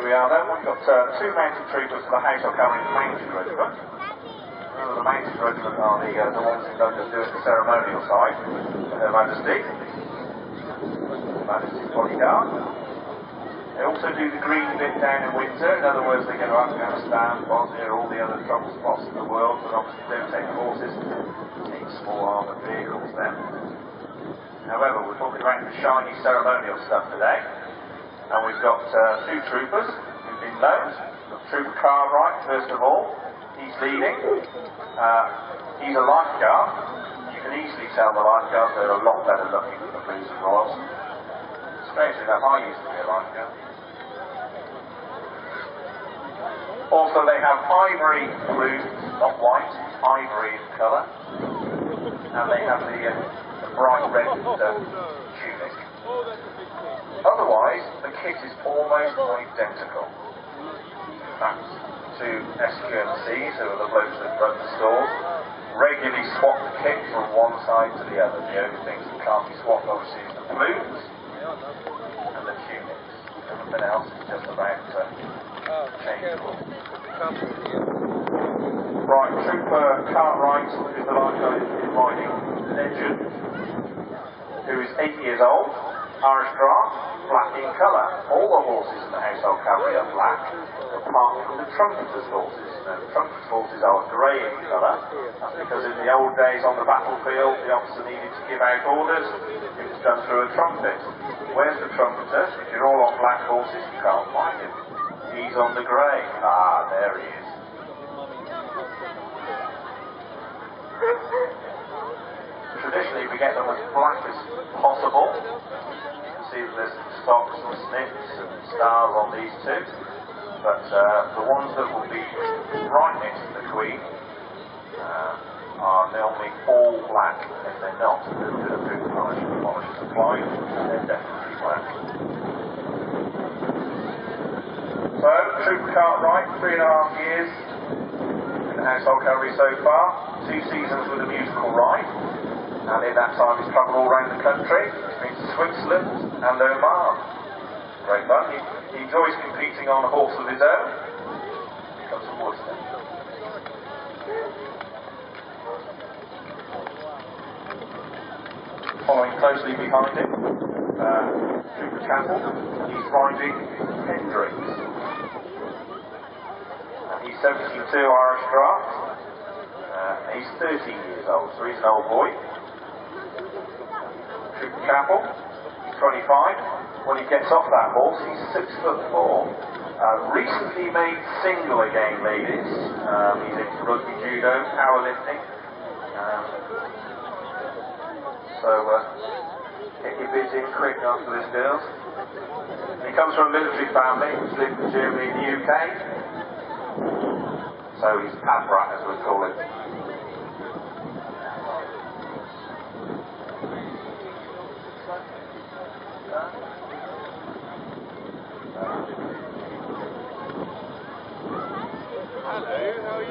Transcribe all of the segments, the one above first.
we are then. We've got two mounted troopers for the household covering the mounted regiment. The mounted regiment are the ones who don't just do the ceremonial side for Her Majesty. Majesty's bodyguard. They also do the green bit down in Windsor. In other words, they go to Afghanistan, Bosnia, all the other trouble spots in the world, but obviously don't take horses, take small armoured vehicles then. However, we're talking about the shiny ceremonial stuff today, and we've got two troopers who've been loaned. Trooper Cartwright, first of all, he's leading. He's a lifeguard. You can easily tell the lifeguards they're a lot better looking than the Blues and Royals. Strangely enough, I used to be a lifeguard. Also, they have ivory blue, not white, ivory in colour, and they have the bright red tunic. Otherwise, the kit is almost identical. That's two SQMCs, who are the blokes that run the stores, regularly swap the kit from one side to the other. The only things that can't be swapped, obviously, is the blues and the tunics. Everything else is just about changeable. Right, Trooper Cartwright is the lifeguard in riding Legend, who is 8 years old, Irish draft, black in colour. All the horses in the household cavalry are black, apart from the trumpeter's horses. Now, the trumpeter's horses are grey in colour. That's because in the old days on the battlefield, the officer needed to give out orders. It was done through a trumpet. Where's the trumpeter? If you're all on black horses, you can't find him. He's on the grey. Ah, there he is. Traditionally, we get them as black as possible. You can see that there's some stocks and snips and stars on these two. But the ones that will be right next to the Queen are normally all black. If they're not, a little bit of boot polish is applied, and they're definitely black. So, Trooper Cartwright, 3.5 years in the household cavalry so far, 2 seasons with a musical ride, and in that time he's travelled all around the country. He's been to Switzerland and Oman. Great fun. He enjoys competing on a horse of his own. Here comes some Worcester. Following closely behind him, Trooper Chapel, he's riding Hendricks. He's 72 Irish draft. He's 13 years old, so he's an old boy. Trooper Chapel, he's 25. When he gets off that horse, he's 6'4". Recently made single again, ladies. He's into rugby, judo, powerlifting. So get your bids in quick after this, girls. He comes from a military family. He's lived in Germany and the UK. So he's pad brat, as we call it.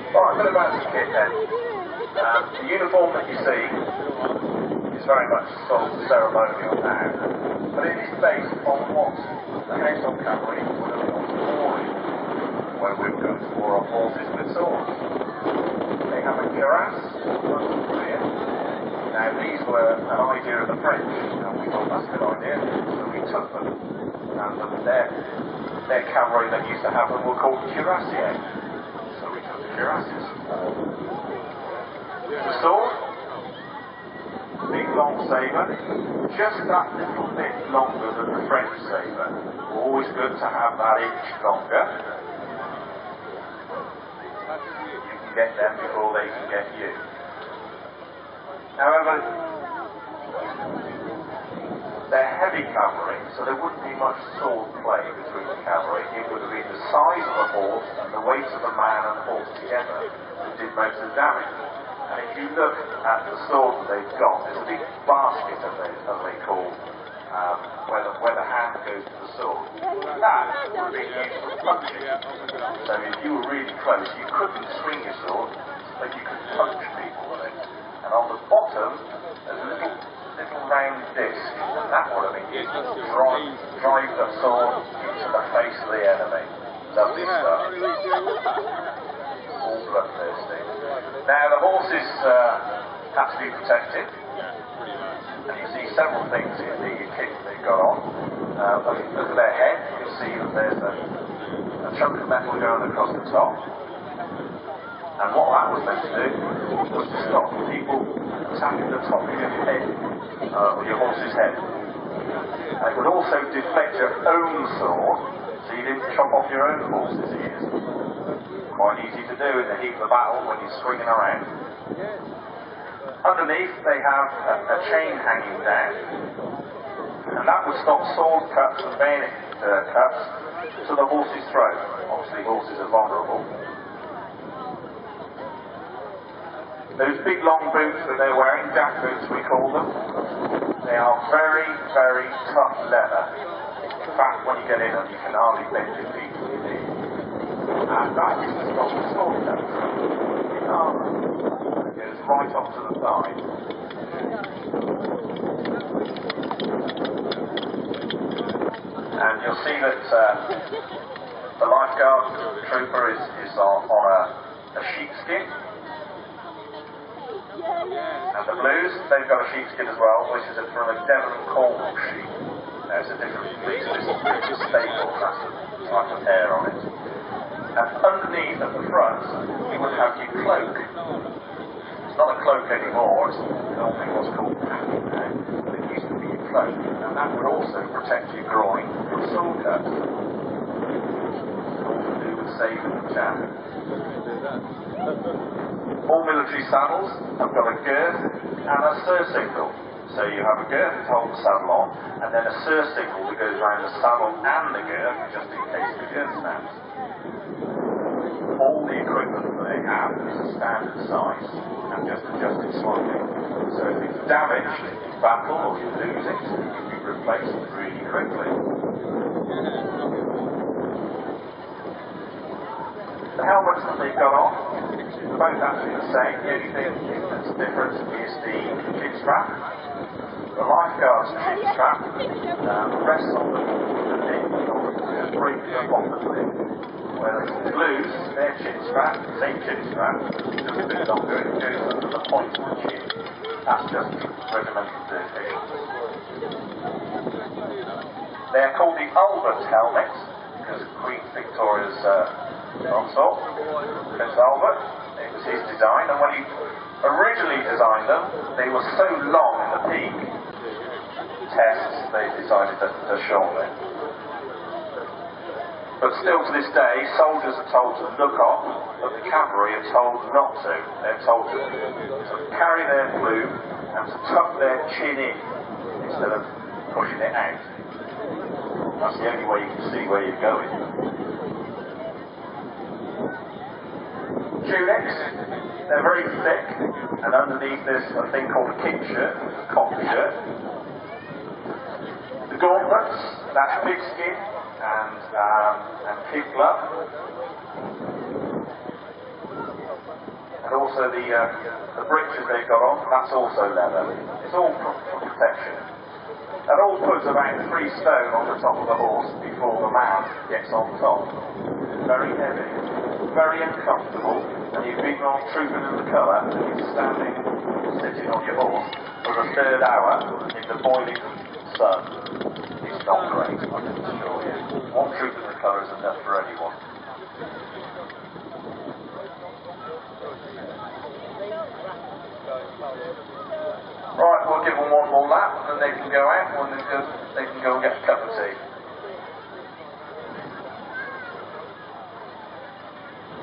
Right, a bit about the kit then. The uniform that you see is very much sort of ceremonial now, but it is based on what the household cavalry would have been warring when we were going to war on horses with swords. They have a cuirass, rear. Now these were an idea of the French, and we thought that's a good idea, so we took them, and their cavalry that used to have them were called cuirassiers. So we took the cuirasses. The sword, big long sabre, just that little bit longer than the French sabre. Always good to have that inch longer. You can get them before they can get you. However, they're heavy cavalry, so there wouldn't be much sword play between the cavalry. It would have been the size of the horse and the weight of the man and the horse together that did most of the damage. And if you look at the sword that they've got, there's a big basket, as they call, where the hand goes to the sword. That would be used for punching. So if you were really close, you couldn't swing your sword, but you could punch people with it. And on the bottom, there's a little round disc, and that would have been used to drive the sword into the face of the enemy. Lovely stuff. All bloodthirsty. Now the horses have to be protected. And you see several things in the kit they've got on. When you look at their head, you'll see that there's a chunk of metal going across the top. And what that was meant to do was to stop people attacking the top of your head, or your horse's head. And it would also deflect your own sword, so you didn't chop off your own horse's ears. Quite easy to do in the heat of the battle when you're swinging around. Underneath they have a chain hanging down, and that would stop sword cuts and bayonet cuts to the horse's throat. Obviously horses are vulnerable. Those big long boots that they're wearing, jack boots we call them, they are very, very tough leather. In fact, when you get in them you can hardly bend your feet with your knees. And that is to stop the sword cuts. The armour goes right up to the thigh. And you'll see that the lifeguard trooper is on a sheepskin. And the blues, they've got a sheepskin as well, which is from a Devon and Cornwall sheep. Now it's a different piece, it's a staple, that's the type of hair on it. And underneath at the front, you would have your cloak. It's not a cloak anymore, it's normally what's called packing now, but it used to be a cloak, and that would also protect your groin from sword cuts. All to do with saving the jab. All military saddles have got a girth and a surcingle. So you have a girth to hold the saddle on, and then a surcingle that goes around the saddle and the girth, just in case the girth snaps. All the equipment that they have is a standard size and just adjusted slightly. So if it's damaged in battle or you lose it, it can be replaced really quickly. The helmets that they've got on are both actually the same. The only thing that's different is the chin strap. The lifeguard's chin strap rests on the neck or the break off the neck. Whereas the blues, their chin strap, same chin strap, just a bit longer, it goes under the point of the chin. That's just regimental dedication. They are called the Albert helmets, because Queen Victoria's consort, Prince Albert, it was his design, and when he originally designed them, they were so long in the peak tests, they decided to shorten it. But still to this day, soldiers are told to look up, but the cavalry are told not to. They're told to carry their plume and to tuck their chin in instead of pushing it out. That's the only way you can see where you're going. Tunics, they're very thick, and underneath there's a thing called a kick shirt, a cotton shirt. The gauntlets, that's pigskin and pig blood. And also the breeches they've got on, that's also leather. It's all for protection. That all puts about 3 stone on the top of the horse before the man gets on top. Very heavy, very uncomfortable, and you've been on trooping in the colour, and you're sitting on your horse for the 3rd hour in the boiling sun. It's not great, I can assure you. One troop in the colour is enough for anyone. Right, we'll give them one more lap, and then they can go out, and they can go and get a cup of tea.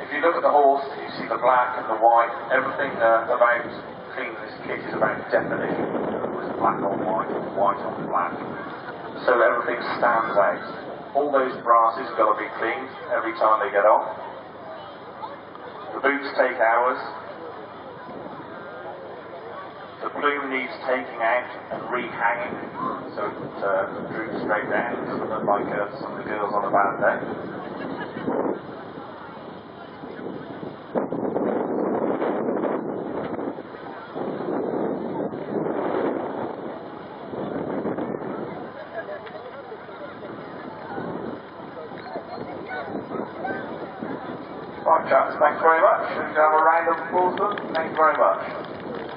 If you look at the horse, you see the black and the white, everything about cleaning this kit is about definition. It's black on white, white on black. So everything stands out. All those brasses have got to be cleaned every time they get on. The boots take hours. The plume needs taking out and rehanging so it droops straight down. It doesn't look like some of the girls on a bad day. much. And have a round of applause them. Thank you very much.